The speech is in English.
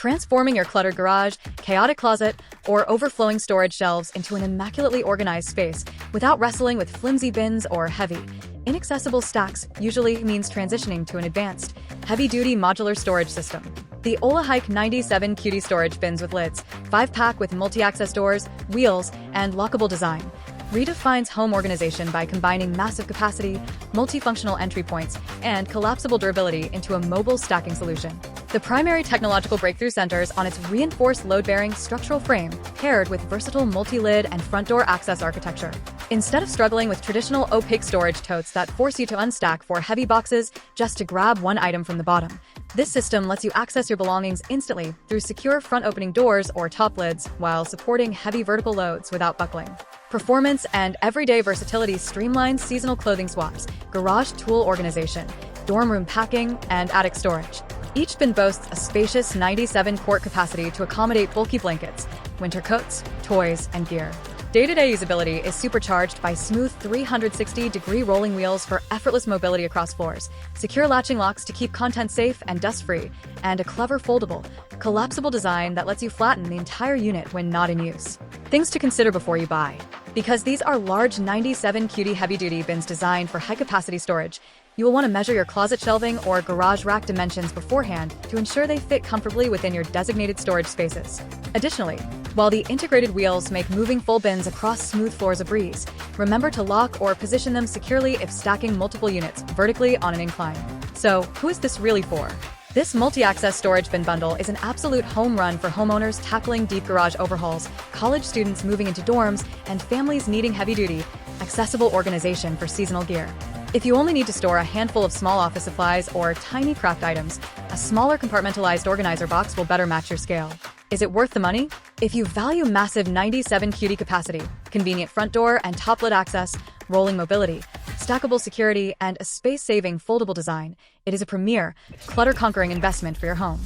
transforming your cluttered garage, chaotic closet, or overflowing storage shelves into an immaculately organized space without wrestling with flimsy bins or heavy, inaccessible stacks usually means transitioning to an advanced, heavy-duty modular storage system. The OlarHike 97 Cutie storage bins with lids, 5-pack with multi-access doors, wheels, and lockable design, redefines home organization by combining massive capacity, multifunctional entry points, and collapsible durability into a mobile stacking solution. The primary technological breakthrough centers on its reinforced load-bearing structural frame, paired with versatile multi-lid and front door access architecture. Instead of struggling with traditional opaque storage totes that force you to unstack 4 heavy boxes just to grab one item from the bottom, this system lets you access your belongings instantly through secure front-opening doors or top lids while supporting heavy vertical loads without buckling. Performance and everyday versatility streamlines seasonal clothing swaps, garage tool organization, dorm room packing, and attic storage. Each bin boasts a spacious 97-quart capacity to accommodate bulky blankets, winter coats, toys, and gear. Day-to-day usability is supercharged by smooth 360-degree rolling wheels for effortless mobility across floors, secure latching locks to keep content safe and dust-free, and a clever foldable, collapsible design that lets you flatten the entire unit when not in use. Things to consider before you buy. Because these are large 97 Cutie heavy-duty bins designed for high-capacity storage, you will want to measure your closet shelving or garage rack dimensions beforehand to ensure they fit comfortably within your designated storage spaces. Additionally, while the integrated wheels make moving full bins across smooth floors a breeze, remember to lock or position them securely if stacking multiple units vertically on an incline. So, who is this really for? This multi-access storage bin bundle is an absolute home run for homeowners tackling deep garage overhauls, college students moving into dorms, and families needing heavy-duty, accessible organization for seasonal gear. If you only need to store a handful of small office supplies or tiny craft items, a smaller compartmentalized organizer box will better match your scale. Is it worth the money? If you value massive 97 Cutie capacity, convenient front door and top lid access, rolling mobility, stackable security, and a space-saving foldable design, it is a premier, clutter-conquering investment for your home.